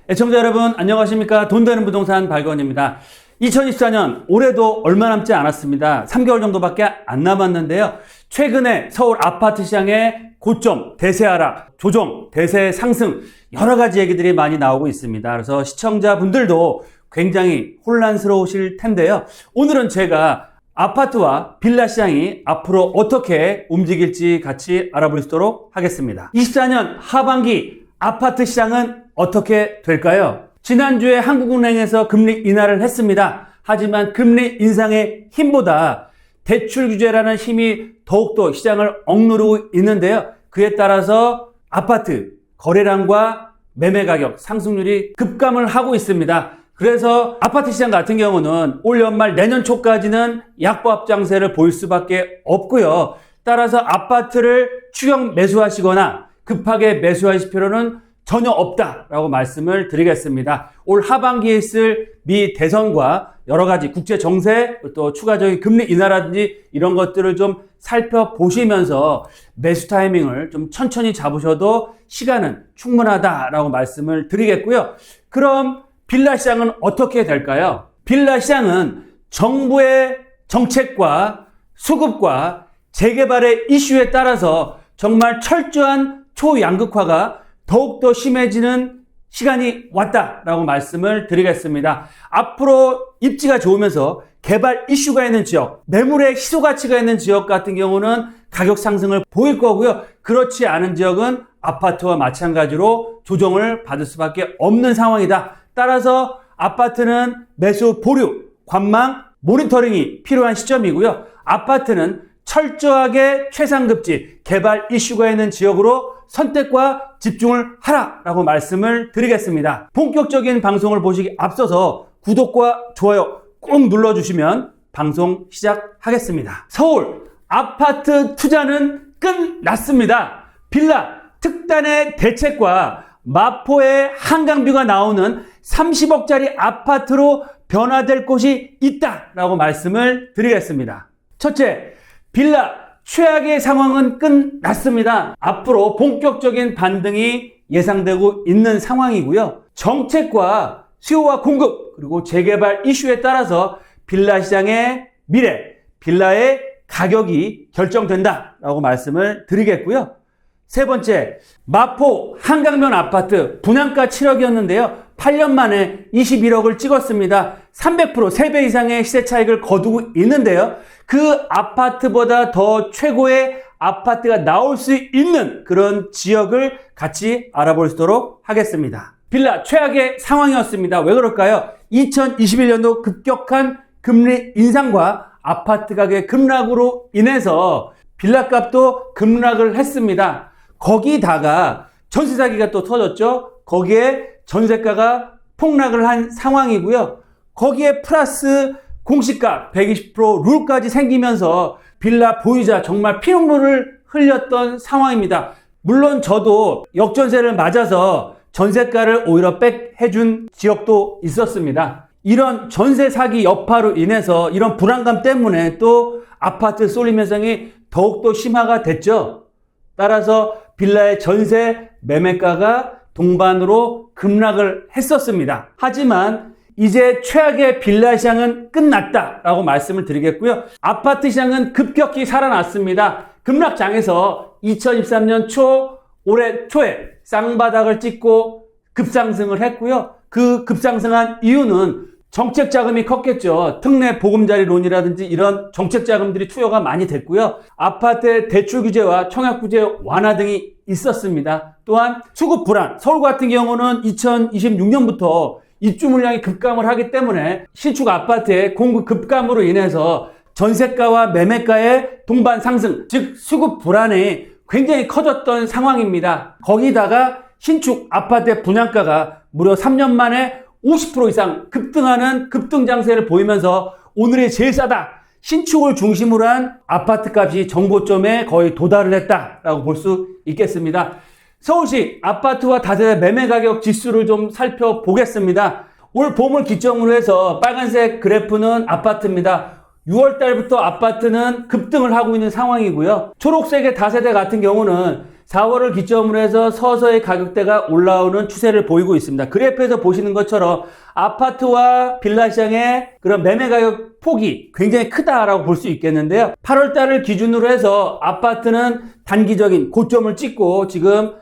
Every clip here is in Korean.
애청자 여러분 안녕하십니까? 돈 되는 부동산 발견입니다. 2024년 올해도 얼마 남지 않았습니다. 3개월 정도밖에 안 남았는데요. 최근에 서울 아파트 시장의 고점, 대세 하락, 조정, 대세 상승 여러 가지 얘기들이 많이 나오고 있습니다. 그래서 시청자분들도 굉장히 혼란스러우실 텐데요. 오늘은 제가 아파트와 빌라 시장이 앞으로 어떻게 움직일지 같이 알아볼 수 있도록 하겠습니다. 24년 하반기 아파트 시장은 어떻게 될까요? 지난주에 한국은행에서 금리 인하를 했습니다. 하지만 금리 인상의 힘보다 대출 규제라는 힘이 더욱더 시장을 억누르고 있는데요. 그에 따라서 아파트 거래량과 매매 가격 상승률이 급감을 하고 있습니다. 그래서 아파트 시장 같은 경우는 올 연말 내년 초까지는 약보합 장세를 보일 수밖에 없고요. 따라서 아파트를 추격 매수하시거나 급하게 매수하실 필요는 전혀 없다라고 말씀을 드리겠습니다. 올 하반기에 있을 미 대선과 여러 가지 국제 정세 또 추가적인 금리 인하라든지 이런 것들을 좀 살펴보시면서 매수 타이밍을 좀 천천히 잡으셔도 시간은 충분하다라고 말씀을 드리겠고요. 그럼 빌라 시장은 어떻게 될까요? 빌라 시장은 정부의 정책과 수급과 재개발의 이슈에 따라서 정말 철저한 초양극화가 더욱더 심해지는 시간이 왔다라고 말씀을 드리겠습니다. 앞으로 입지가 좋으면서 개발 이슈가 있는 지역, 매물의 희소 가치가 있는 지역 같은 경우는 가격 상승을 보일 거고요. 그렇지 않은 지역은 아파트와 마찬가지로 조정을 받을 수밖에 없는 상황이다. 따라서 아파트는 매수 보류, 관망, 모니터링이 필요한 시점이고요. 아파트는 철저하게 최상급지, 개발 이슈가 있는 지역으로 선택과 집중을 하라라고 말씀을 드리겠습니다. 본격적인 방송을 보시기 앞서서 구독과 좋아요 꼭 눌러주시면 방송 시작하겠습니다. 서울 아파트 투자는 끝났습니다. 빌라 특단의 대책과 마포의 한강뷰가 나오는 30억짜리 아파트로 변화될 곳이 있다라고 말씀을 드리겠습니다. 첫째, 빌라 최악의 상황은 끝났습니다. 앞으로 본격적인 반등이 예상되고 있는 상황이고요. 정책과 수요와 공급 그리고 재개발 이슈에 따라서 빌라 시장의 미래, 빌라의 가격이 결정된다라고 말씀을 드리겠고요. 세 번째, 마포 한강변 아파트 분양가 7억이었는데요. 8년 만에 21억을 찍었습니다. 300% 3배 이상의 시세 차익을 거두고 있는데요. 그 아파트보다 더 최고의 아파트가 나올 수 있는 그런 지역을 같이 알아볼 수 있도록 하겠습니다. 빌라 최악의 상황이었습니다. 왜 그럴까요? 2021년도 급격한 금리 인상과 아파트 가격 급락으로 인해서 빌라 값도 급락을 했습니다. 거기다가 전세 사기가 또 터졌죠. 거기에 전세가가 폭락을 한 상황이고요. 거기에 플러스 공시가 120% 룰까지 생기면서 빌라 보유자 정말 피눈물을 흘렸던 상황입니다. 물론 저도 역전세를 맞아서 전세가를 오히려 백해준 지역도 있었습니다. 이런 전세 사기 여파로 인해서 이런 불안감 때문에 또 아파트 쏠림 현상이 더욱더 심화가 됐죠. 따라서 빌라의 전세 매매가가 동반으로 급락을 했었습니다. 하지만 이제 최악의 빌라 시장은 끝났다라고 말씀을 드리겠고요. 아파트 시장은 급격히 살아났습니다. 급락장에서 2023년 올해 초에 쌍바닥을 찍고 급상승을 했고요. 그 급상승한 이유는 정책 자금이 컸겠죠. 특례 보금자리론이라든지 이런 정책 자금들이 투여가 많이 됐고요. 아파트의 대출 규제와 청약 규제 완화 등이 있었습니다. 또한 수급 불안, 서울 같은 경우는 2026년부터 입주 물량이 급감을 하기 때문에 신축 아파트의 공급 급감으로 인해서 전세가와 매매가의 동반 상승, 즉 수급 불안이 굉장히 커졌던 상황입니다. 거기다가 신축 아파트의 분양가가 무려 3년 만에 50% 이상 급등하는 급등 장세를 보이면서 오늘이 제일 싸다. 신축을 중심으로 한 아파트 값이 정고점에 거의 도달을 했다라고 볼 수 있겠습니다. 서울시 아파트와 다세대 매매 가격 지수를 좀 살펴보겠습니다. 올 봄을 기점으로 해서 빨간색 그래프는 아파트입니다. 6월 달부터 아파트는 급등을 하고 있는 상황이고요. 초록색의 다세대 같은 경우는 4월을 기점으로 해서 서서히 가격대가 올라오는 추세를 보이고 있습니다. 그래프에서 보시는 것처럼 아파트와 빌라 시장의 그런 매매 가격 폭이 굉장히 크다라고 볼 수 있겠는데요. 8월 달을 기준으로 해서 아파트는 단기적인 고점을 찍고 지금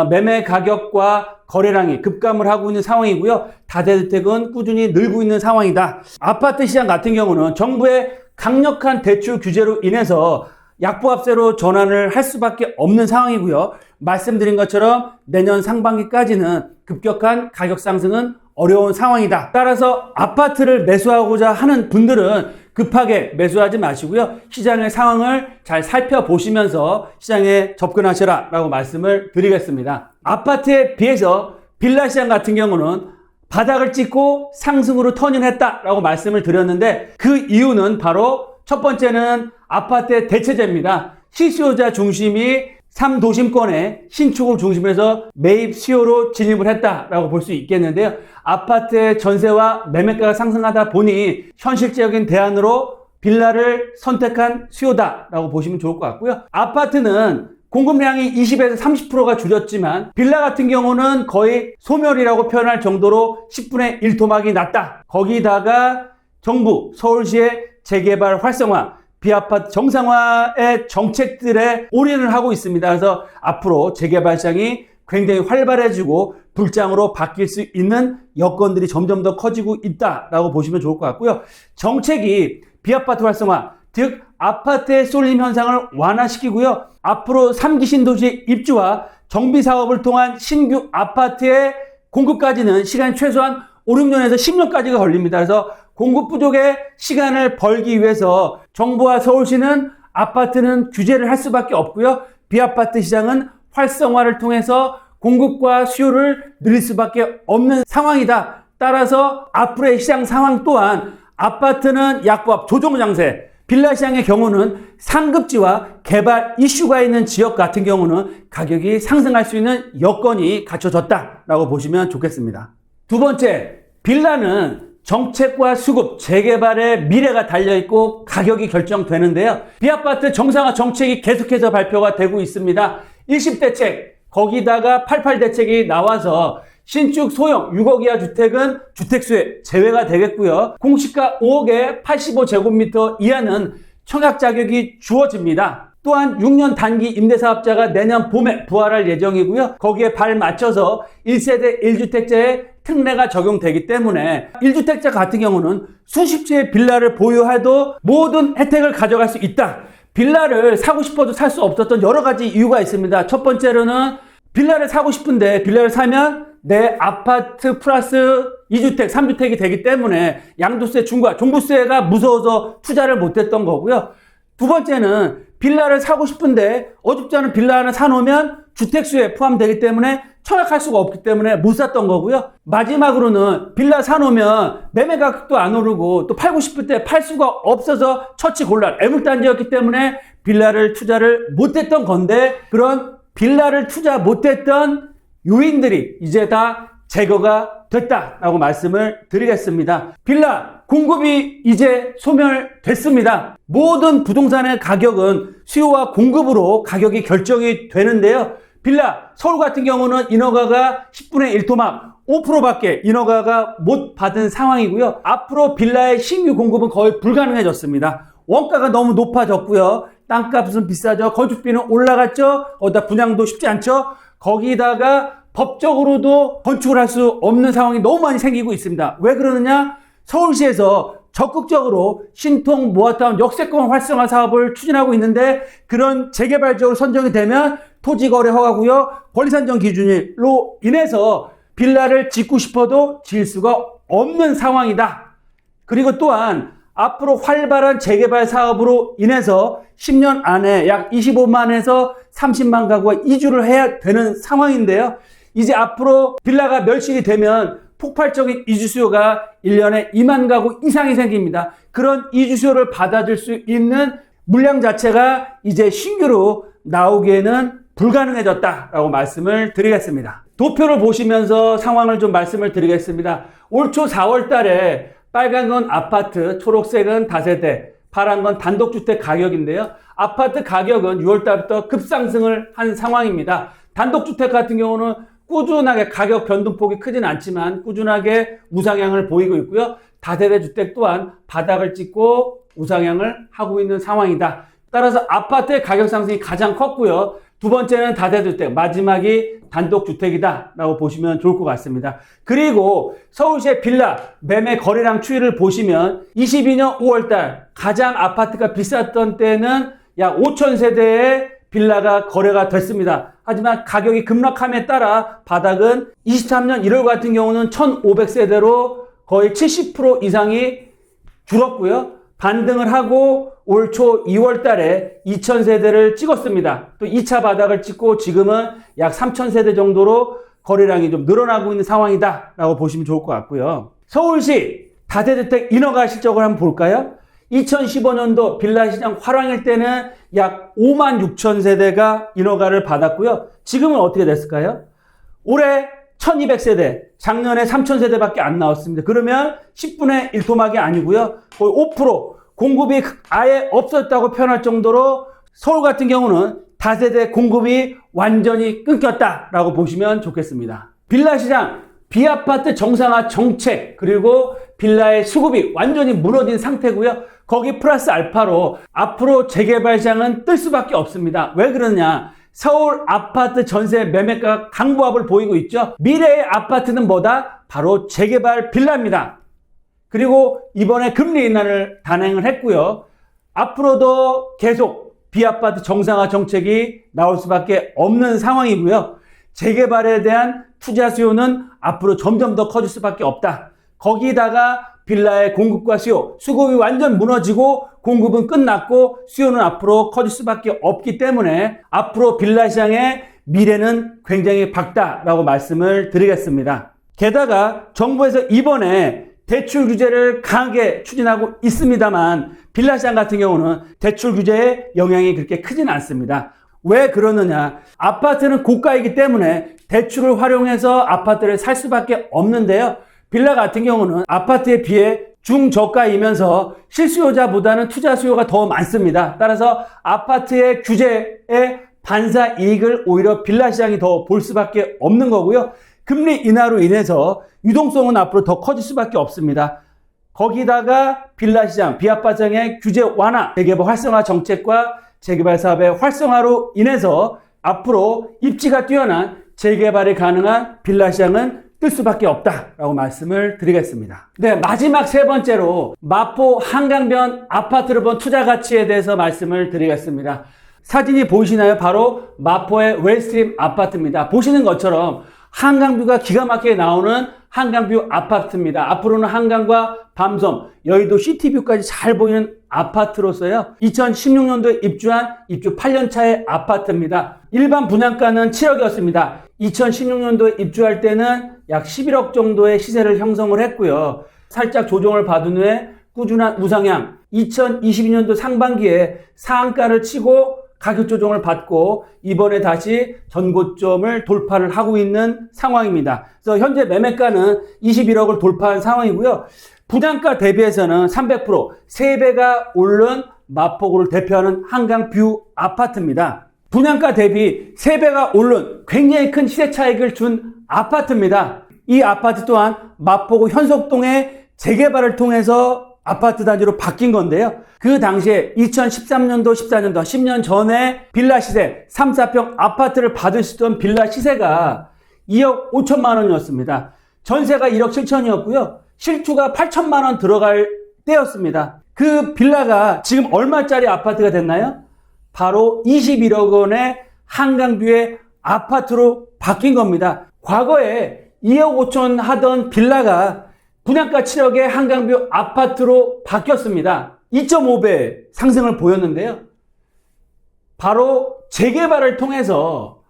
매매 가격과 거래량이 급감을 하고 있는 상황이고요. 다세대주택은 꾸준히 늘고 있는 상황이다. 아파트 시장 같은 경우는 정부의 강력한 대출 규제로 인해서 약보합세로 전환을 할 수밖에 없는 상황이고요. 말씀드린 것처럼 내년 상반기까지는 급격한 가격 상승은 어려운 상황이다. 따라서 아파트를 매수하고자 하는 분들은 급하게 매수하지 마시고요. 시장의 상황을 잘 살펴보시면서 시장에 접근하셔라 라고 말씀을 드리겠습니다. 아파트에 비해서 빌라 시장 같은 경우는 바닥을 찍고 상승으로 터닝했다라고 말씀을 드렸는데 그 이유는 바로 첫 번째는 아파트의 대체제입니다. 실수요자 중심이 3도심권의 신축을 중심으로 해서 매입 수요로 진입을 했다라고 볼 수 있겠는데요. 아파트의 전세와 매매가가 상승하다 보니 현실적인 대안으로 빌라를 선택한 수요다라고 보시면 좋을 것 같고요. 아파트는 공급량이 20에서 30%가 줄였지만 빌라 같은 경우는 거의 소멸이라고 표현할 정도로 10분의 1 토막이 났다. 거기다가 정부, 서울시의 재개발 활성화, 비아파트 정상화의 정책들에 올인을 하고 있습니다. 그래서 앞으로 재개발 시장이 굉장히 활발해지고 불장으로 바뀔 수 있는 여건들이 점점 더 커지고 있다라고 보시면 좋을 것 같고요. 정책이 비아파트 활성화, 즉 아파트의 쏠림 현상을 완화시키고요. 앞으로 3기 신도시의 입주와 정비 사업을 통한 신규 아파트의 공급까지는 시간이 최소한 5, 6년에서 10년까지가 걸립니다. 그래서 공급 부족의 시간을 벌기 위해서 정부와 서울시는 아파트는 규제를 할 수밖에 없고요. 비아파트 시장은 활성화를 통해서 공급과 수요를 늘릴 수밖에 없는 상황이다. 따라서 앞으로의 시장 상황 또한 아파트는 약보합 조정 장세, 빌라 시장의 경우는 상급지와 개발 이슈가 있는 지역 같은 경우는 가격이 상승할 수 있는 여건이 갖춰졌다라고 보시면 좋겠습니다. 두 번째, 빌라는 정책과 수급, 재개발의 미래가 달려있고 가격이 결정되는데요. 비아파트 정상화 정책이 계속해서 발표가 되고 있습니다. 10대책, 거기다가 88대책이 나와서 신축 소형 6억 이하 주택은 주택수에 제외가 되겠고요. 공시가 5억에 85제곱미터 이하는 청약 자격이 주어집니다. 또한 6년 단기 임대사업자가 내년 봄에 부활할 예정이고요. 거기에 발맞춰서 1세대 1주택자의 특례가 적용되기 때문에 1주택자 같은 경우는 수십 채의 빌라를 보유해도 모든 혜택을 가져갈 수 있다. 빌라를 사고 싶어도 살 수 없었던 여러 가지 이유가 있습니다. 첫 번째로는 빌라를 사고 싶은데 빌라를 사면 내 아파트 플러스 2주택, 3주택이 되기 때문에 양도세, 중과 종부세가 무서워서 투자를 못했던 거고요. 두 번째는 빌라를 사고 싶은데 어줍지 않은 빌라 하나 사놓으면 주택수에 포함되기 때문에 청약할 수가 없기 때문에 못 샀던 거고요. 마지막으로는 빌라 사놓으면 매매 가격도 안 오르고 또 팔고 싶을 때 팔 수가 없어서 처치곤란, 애물단지였기 때문에 빌라를 투자를 못했던 건데 그런 빌라를 투자 못했던 요인들이 이제 다 제거가 됐다라고 말씀을 드리겠습니다. 빌라 공급이 이제 소멸됐습니다. 모든 부동산의 가격은 수요와 공급으로 가격이 결정이 되는데요. 빌라, 서울 같은 경우는 인허가가 10분의 1 토막, 5%밖에 인허가가 못 받은 상황이고요. 앞으로 빌라의 신규 공급은 거의 불가능해졌습니다. 원가가 너무 높아졌고요. 땅값은 비싸죠. 건축비는 올라갔죠. 거기다 분양도 쉽지 않죠. 거기다가 법적으로도 건축을 할 수 없는 상황이 너무 많이 생기고 있습니다. 왜 그러느냐? 서울시에서 적극적으로 신통 모아타운 역세권 활성화 사업을 추진하고 있는데 그런 재개발적으로 선정이 되면 토지거래 허가고요, 권리산정 기준으로 인해서 빌라를 짓고 싶어도 지을 수가 없는 상황이다. 그리고 또한 앞으로 활발한 재개발 사업으로 인해서 10년 안에 약 25만에서 30만 가구가 이주를 해야 되는 상황인데요. 이제 앞으로 빌라가 멸실이 되면 폭발적인 이주 수요가 1년에 2만 가구 이상이 생깁니다. 그런 이주 수요를 받아줄 수 있는 물량 자체가 이제 신규로 나오기에는 불가능해졌다라고 말씀을 드리겠습니다. 도표를 보시면서 상황을 좀 말씀을 드리겠습니다. 올 초 4월 달에 빨간 건 아파트, 초록색은 다세대, 바란 건 단독주택 가격인데요. 아파트 가격은 6월 달부터 급상승을 한 상황입니다. 단독주택 같은 경우는 꾸준하게 가격 변동폭이 크진 않지만 꾸준하게 우상향을 보이고 있고요. 다세대 주택 또한 바닥을 찍고 우상향을 하고 있는 상황이다. 따라서 아파트의 가격 상승이 가장 컸고요. 두 번째는 다세대주택, 마지막이 단독주택이다 라고 보시면 좋을 것 같습니다. 그리고 서울시의 빌라 매매 거래량 추이를 보시면 22년 5월달 가장 아파트가 비쌌던 때는 약 5,000세대의 빌라가 거래가 됐습니다. 하지만 가격이 급락함에 따라 바닥은 23년 1월 같은 경우는 1,500세대로 거의 70% 이상이 줄었고요. 반등을 하고 올 초 2월 달에 2,000세대를 찍었습니다. 또 2차 바닥을 찍고 지금은 약 3,000세대 정도로 거래량이 좀 늘어나고 있는 상황이다 라고 보시면 좋을 것 같고요. 서울시 다세대주택 인허가 실적을 한번 볼까요? 2015년도 빌라 시장 화랑일 때는 약 5만 6천 세대가 인허가를 받았고요. 지금은 어떻게 됐을까요? 올해 1200세대, 작년에 3000세대밖에 안 나왔습니다. 그러면 10분의 1 토막이 아니고요. 거의 5% 공급이 아예 없었다고 표현할 정도로 서울 같은 경우는 다세대 공급이 완전히 끊겼다라고 보시면 좋겠습니다. 빌라 시장, 비아파트 정상화 정책, 그리고 빌라의 수급이 완전히 무너진 상태고요. 거기 플러스 알파로 앞으로 재개발 시장은 뜰 수밖에 없습니다. 왜 그러냐? 서울 아파트 전세 매매가 강보합을 보이고 있죠. 미래의 아파트는 뭐다? 바로 재개발 빌라입니다. 그리고 이번에 금리 인하를 단행을 했고요. 앞으로도 계속 비아파트 정상화 정책이 나올 수밖에 없는 상황이고요. 재개발에 대한 투자 수요는 앞으로 점점 더 커질 수밖에 없다. 거기다가 빌라의 공급과 수요, 수급이 완전 무너지고 공급은 끝났고 수요는 앞으로 커질 수밖에 없기 때문에 앞으로 빌라 시장의 미래는 굉장히 밝다라고 말씀을 드리겠습니다. 게다가 정부에서 이번에 대출 규제를 강하게 추진하고 있습니다만 빌라 시장 같은 경우는 대출 규제의 영향이 그렇게 크진 않습니다. 왜 그러느냐? 아파트는 고가이기 때문에 대출을 활용해서 아파트를 살 수밖에 없는데요. 빌라 같은 경우는 아파트에 비해 중저가이면서 실수요자보다는 투자 수요가 더 많습니다. 따라서 아파트의 규제의 반사 이익을 오히려 빌라 시장이 더 볼 수밖에 없는 거고요. 금리 인하로 인해서 유동성은 앞으로 더 커질 수밖에 없습니다. 거기다가 빌라 시장, 비아파트의 규제 완화, 재개발 활성화 정책과 재개발 사업의 활성화로 인해서 앞으로 입지가 뛰어난 재개발이 가능한 빌라 시장은 뜰 수밖에 없다라고 말씀을 드리겠습니다. 네, 마지막 세 번째로 마포 한강변 아파트를 본 투자 가치에 대해서 말씀을 드리겠습니다. 사진이 보이시나요? 바로 마포의 웰스트림 아파트입니다. 보시는 것처럼 한강뷰가 기가 막히게 나오는 한강뷰 아파트입니다. 앞으로는 한강과 밤섬, 여의도 시티뷰까지 잘 보이는 아파트로서요. 2016년도에 입주한 입주 8년차의 아파트입니다. 일반 분양가는 7억이었습니다. 2016년도에 입주할 때는 약 11억 정도의 시세를 형성을 했고요. 살짝 조정을 받은 후에 꾸준한 우상향, 2022년도 상반기에 상한가를 치고 가격 조정을 받고 이번에 다시 전고점을 돌파를 하고 있는 상황입니다. 그래서 현재 매매가는 21억을 돌파한 상황이고요. 분양가 대비해서는 300%, 3배가 오른 마포구를 대표하는 한강뷰 아파트입니다. 분양가 대비 3배가 오른 굉장히 큰 시세 차익을 준 아파트입니다. 이 아파트 또한 마포구 현석동의 재개발을 통해서 아파트 단지로 바뀐 건데요. 그 당시에 2013년도, 14년도, 10년 전에 빌라 시세, 3, 4평 아파트를 받으시던 빌라 시세가 2억 5천만 원이었습니다. 전세가 1억 7천이었고요. 실투가 8천만 원 들어갈 때였습니다. 그 빌라가 지금 얼마짜리 아파트가 됐나요? 바로 21억 원의 한강뷰의 아파트로 바뀐 겁니다. 과거에 2억 5천 하던 빌라가 분양가 7억의 한강뷰 아파트로 바뀌었습니다. 2.5배 상승을 보였는데요. 바로 재개발을 통해서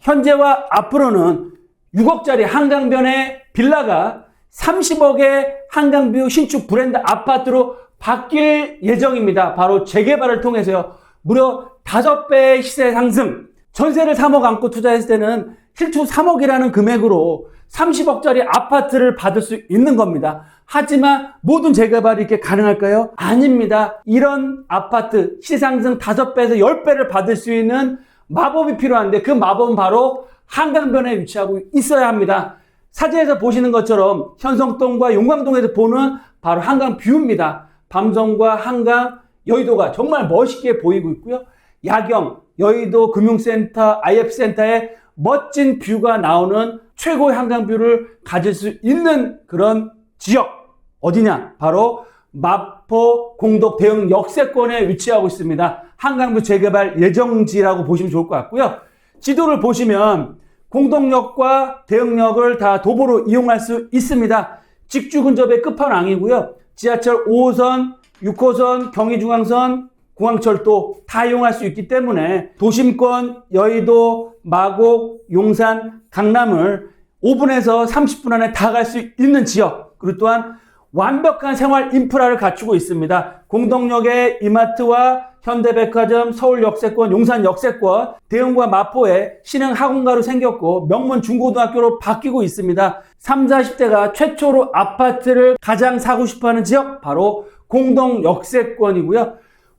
현재와 앞으로는 6억짜리 한강변의 빌라가 30억의 한강뷰 신축 브랜드 아파트로 바뀔 예정입니다. 바로 재개발을 통해서요. 무려 5배의 시세 상승, 전세를 3억 안고 투자했을 때는 실추 3억이라는 금액으로 30억짜리 아파트를 받을 수 있는 겁니다. 하지만 모든 재개발이 이렇게 가능할까요? 아닙니다. 이런 아파트 시상승 5배에서 10배를 받을 수 있는 마법이 필요한데 그 마법은 바로 한강변에 위치하고 있어야 합니다. 사진에서 보시는 것처럼 현성동과 용광동에서 보는 바로 한강 뷰입니다. 밤섬과 한강, 여의도가 정말 멋있게 보이고 있고요. 야경, 여의도 금융센터, IF센터에 멋진 뷰가 나오는 최고의 한강뷰를 가질 수 있는 그런 지역 어디냐? 바로 마포 공덕 대흥 역세권에 위치하고 있습니다. 한강뷰 재개발 예정지라고 보시면 좋을 것 같고요. 지도를 보시면 공덕역과 대흥역을 다 도보로 이용할 수 있습니다. 직주 근접의 끝판왕이고요. 지하철 5호선, 6호선, 경의중앙선, 공항철도 다 이용할 수 있기 때문에 도심권, 여의도, 마곡, 용산, 강남을 5분에서 30분 안에 다 갈 수 있는 지역, 그리고 또한 완벽한 생활 인프라를 갖추고 있습니다. 공덕역에 이마트와 현대백화점, 서울역세권, 용산역세권, 대흥과 마포에 신흥학원가로 생겼고 명문 중고등학교로 바뀌고 있습니다. 30, 40대가 최초로 아파트를 가장 사고 싶어하는 지역 바로 공덕역세권이고요.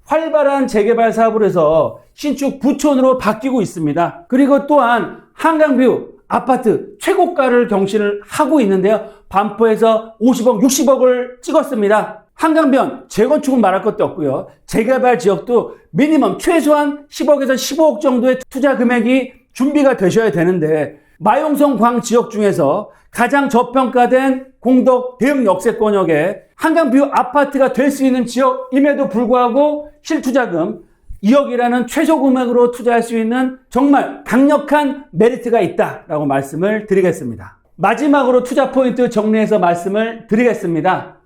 활발한 재개발 사업을 해서 신축 부촌으로 바뀌고 있습니다. 그리고 또한 한강뷰 아파트 최고가를 경신을 하고 있는데요. 반포에서 50억, 60억을 찍었습니다. 한강변 재건축은 말할 것도 없고요. 재개발 지역도 미니멈 최소한 10억에서 15억 정도의 투자 금액이 준비가 되셔야 되는데 마용성 광 지역 중에서 가장 저평가된 공덕 대흥 역세권역에 한강뷰 아파트가 될 수 있는 지역임에도 불구하고 실투자금 2억이라는 최소 금액으로 투자할 수 있는 정말 강력한 메리트가 있다라고 말씀을 드리겠습니다. 마지막으로 투자 포인트 정리해서 말씀을 드리겠습니다.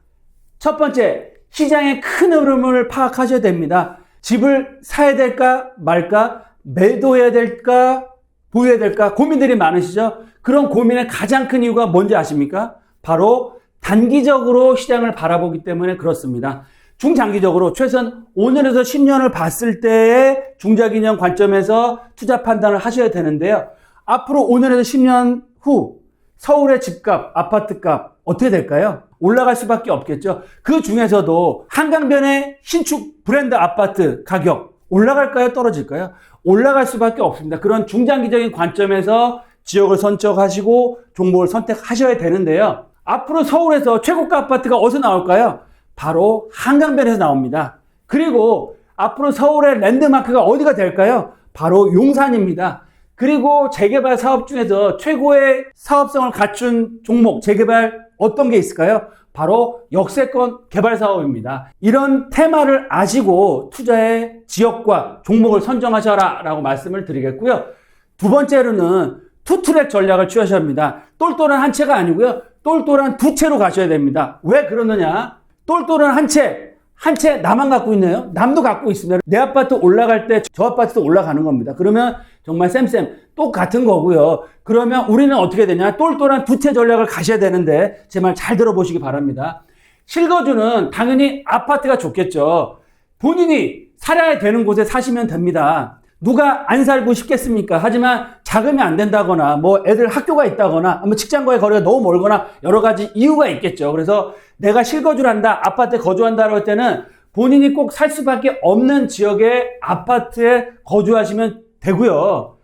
첫 번째, 시장의 큰 흐름을 파악하셔야 됩니다. 집을 사야 될까 말까, 매도해야 될까, 보유해야 될까 고민들이 많으시죠? 그런 고민의 가장 큰 이유가 뭔지 아십니까? 바로 단기적으로 시장을 바라보기 때문에 그렇습니다. 중장기적으로 최소한 5년에서 10년을 봤을 때의 중장기적 관점에서 투자 판단을 하셔야 되는데요. 앞으로 5년에서 10년 후 서울의 집값, 아파트값 어떻게 될까요? 올라갈 수밖에 없겠죠. 그 중에서도 한강변의 신축 브랜드 아파트 가격 올라갈까요? 떨어질까요? 올라갈 수밖에 없습니다. 그런 중장기적인 관점에서 지역을 선택하시고 종목을 선택하셔야 되는데요. 앞으로 서울에서 최고가 아파트가 어디서 나올까요? 바로 한강변에서 나옵니다. 그리고 앞으로 서울의 랜드마크가 어디가 될까요? 바로 용산입니다. 그리고 재개발 사업 중에서 최고의 사업성을 갖춘 종목, 재개발 어떤 게 있을까요? 바로 역세권 개발 사업입니다. 이런 테마를 아시고 투자의 지역과 종목을 선정하셔라 라고 말씀을 드리겠고요. 두 번째로는 투트랙 전략을 취하셔야 합니다. 똘똘한 한 채가 아니고요. 똘똘한 두 채로 가셔야 됩니다. 왜 그러느냐? 똘똘한 한 채 나만 갖고 있네요. 남도 갖고 있습니다. 내 아파트 올라갈 때 저 아파트도 올라가는 겁니다. 그러면 정말 쌤 똑같은 거고요. 그러면 우리는 어떻게 되냐? 똘똘한 두 채 전략을 가셔야 되는데 제 말 잘 들어보시기 바랍니다. 실거주는 당연히 아파트가 좋겠죠. 본인이 살아야 되는 곳에 사시면 됩니다. 누가 안 살고 싶겠습니까? 하지만 자금이 안 된다거나 뭐 애들 학교가 있다거나 뭐 직장과의 거리가 너무 멀거나 여러 가지 이유가 있겠죠. 그래서 내가 실거주를 한다, 아파트에 거주한다고 할 때는 본인이 꼭 살 수밖에 없는 지역의 아파트에 거주하시면 되고요.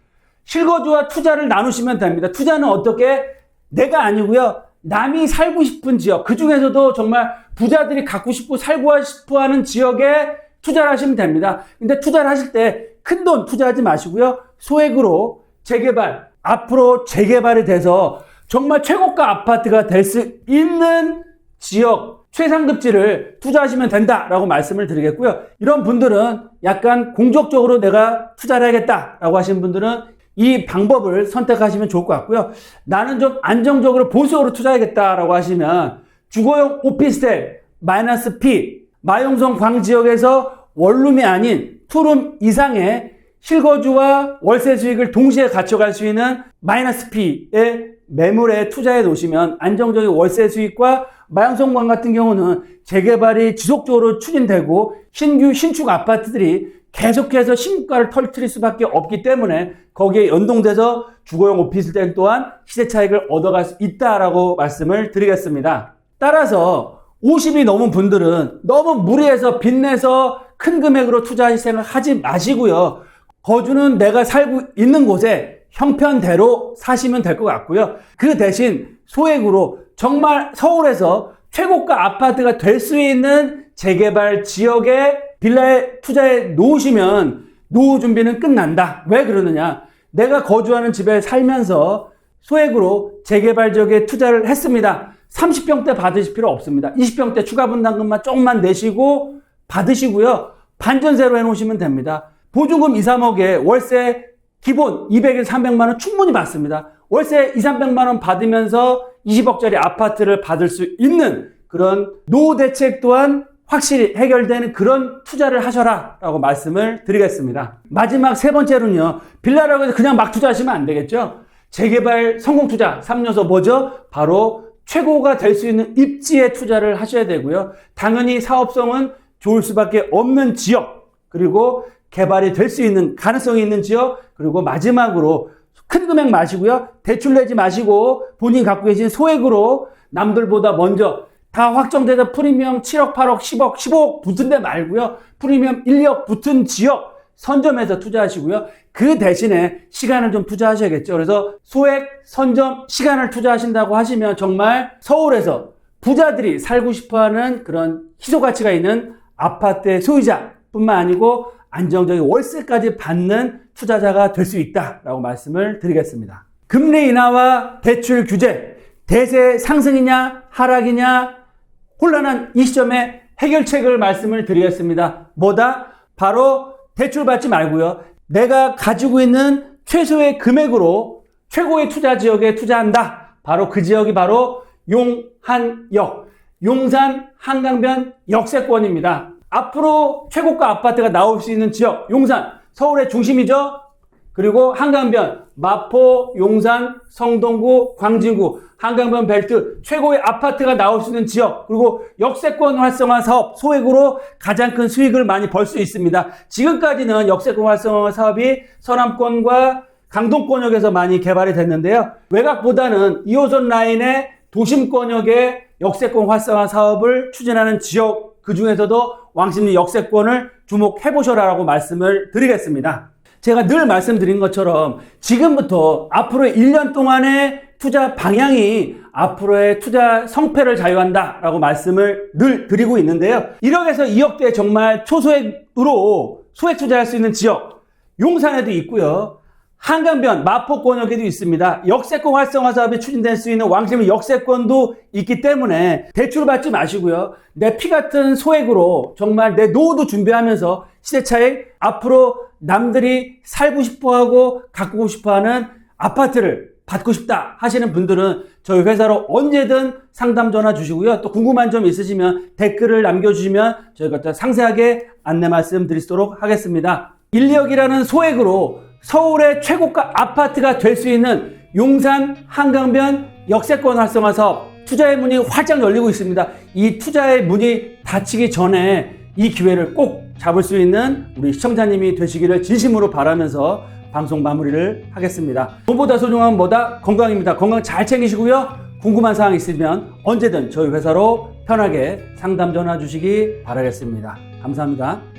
실거주와 투자를 나누시면 됩니다. 투자는 어떻게? 내가 아니고요. 남이 살고 싶은 지역, 그 중에서도 정말 부자들이 갖고 싶고 살고 싶어 하는 지역에 투자를 하시면 됩니다. 근데 투자를 하실 때 큰 돈 투자하지 마시고요. 소액으로 재개발, 앞으로 재개발이 돼서 정말 최고가 아파트가 될 수 있는 지역, 최상급지를 투자하시면 된다라고 말씀을 드리겠고요. 이런 분들은 약간 공적적으로 내가 투자를 해야겠다라고 하시는 분들은 이 방법을 선택하시면 좋을 것 같고요. 나는 좀 안정적으로 보수적으로 투자하겠다라고 하시면 주거용 오피스텔 마이너스 P, 마용성 광지역에서 원룸이 아닌 투룸 이상의 실거주와 월세 수익을 동시에 갖춰갈 수 있는 마이너스 P의 매물에 투자해 놓으시면 안정적인 월세 수익과 마용성광 같은 경우는 재개발이 지속적으로 추진되고 신규 신축 아파트들이 계속해서 신고가를 터뜨릴 수밖에 없기 때문에 거기에 연동돼서 주거용 오피스텔 또한 시세 차익을 얻어갈 수 있다라고 말씀을 드리겠습니다. 따라서 50이 넘은 분들은 너무 무리해서 빚내서 큰 금액으로 투자할 생각 하지 마시고요. 거주는 내가 살고 있는 곳에 형편대로 사시면 될 것 같고요. 그 대신 소액으로 정말 서울에서 최고가 아파트가 될 수 있는 재개발 지역에 빌라에 투자해 놓으시면 노후 준비는 끝난다. 왜 그러느냐? 내가 거주하는 집에 살면서 소액으로 재개발 지역에 투자를 했습니다. 30평대 받으실 필요 없습니다. 20평대 추가 분담금만 조금만 내시고 받으시고요. 반전세로 해놓으시면 됩니다. 보증금 2, 3억에 월세 기본 200에 300만 원 충분히 받습니다. 월세 2, 300만 원 받으면서 20억짜리 아파트를 받을 수 있는 그런 노후 대책 또한 확실히 해결되는 그런 투자를 하셔라 라고 말씀을 드리겠습니다. 마지막 세 번째로는요. 빌라라고 해서 그냥 막 투자하시면 안 되겠죠. 재개발 성공 투자 3요소 뭐죠? 바로 최고가 될 수 있는 입지에 투자를 하셔야 되고요. 당연히 사업성은 좋을 수밖에 없는 지역, 그리고 개발이 될 수 있는 가능성이 있는 지역, 그리고 마지막으로 큰 금액 마시고요. 대출 내지 마시고 본인이 갖고 계신 소액으로 남들보다 먼저 다 확정돼서 프리미엄 7억, 8억, 10억, 15억 붙은 데 말고요. 프리미엄 1억 붙은 지역 선점해서 투자하시고요. 그 대신에 시간을 좀 투자하셔야겠죠. 그래서 소액, 선점, 시간을 투자하신다고 하시면 정말 서울에서 부자들이 살고 싶어하는 그런 희소가치가 있는 아파트의 소유자뿐만 아니고 안정적인 월세까지 받는 투자자가 될 수 있다라고 말씀을 드리겠습니다. 금리 인하와 대출 규제, 대세 상승이냐 하락이냐 혼란한 이 시점에 해결책을 말씀을 드리겠습니다. 뭐다? 바로 대출 받지 말고요. 내가 가지고 있는 최소의 금액으로 최고의 투자 지역에 투자한다. 바로 그 지역이 바로 용한역, 용산 한강변 역세권입니다. 앞으로 최고가 아파트가 나올 수 있는 지역, 용산, 서울의 중심이죠. 그리고 한강변, 마포, 용산, 성동구, 광진구, 한강변 벨트 최고의 아파트가 나올 수 있는 지역, 그리고 역세권 활성화 사업 소액으로 가장 큰 수익을 많이 벌 수 있습니다. 지금까지는 역세권 활성화 사업이 서남권과 강동권역에서 많이 개발이 됐는데요. 외곽보다는 2호선 라인의 도심권역의 역세권 활성화 사업을 추진하는 지역, 그 중에서도 왕십리 역세권을 주목해보셔라라고 말씀을 드리겠습니다. 제가 늘 말씀드린 것처럼 지금부터 앞으로의 1년 동안의 투자 방향이 앞으로의 투자 성패를 좌우한다라고 말씀을 늘 드리고 있는데요. 1억에서 2억대 정말 초소액으로 소액 투자할 수 있는 지역, 용산에도 있고요. 한강변, 마포권역에도 있습니다. 역세권 활성화 사업이 추진될 수 있는 왕십리 역세권도 있기 때문에 대출 받지 마시고요. 내 피 같은 소액으로 정말 내 노후도 준비하면서 시세 차익, 앞으로 남들이 살고 싶어하고 가꾸고 싶어하는 아파트를 받고 싶다 하시는 분들은 저희 회사로 언제든 상담 전화 주시고요. 또 궁금한 점 있으시면 댓글을 남겨주시면 저희가 또 상세하게 안내 말씀 드리도록 하겠습니다. 1, 2억이라는 소액으로 서울의 최고가 아파트가 될 수 있는 용산 한강변 역세권 활성화 사업 투자의 문이 활짝 열리고 있습니다. 이 투자의 문이 닫히기 전에 이 기회를 꼭 잡을 수 있는 우리 시청자님이 되시기를 진심으로 바라면서 방송 마무리를 하겠습니다. 돈보다 소중한 뭐다? 건강입니다. 건강 잘 챙기시고요. 궁금한 사항 있으면 언제든 저희 회사로 편하게 상담 전화 주시기 바라겠습니다. 감사합니다.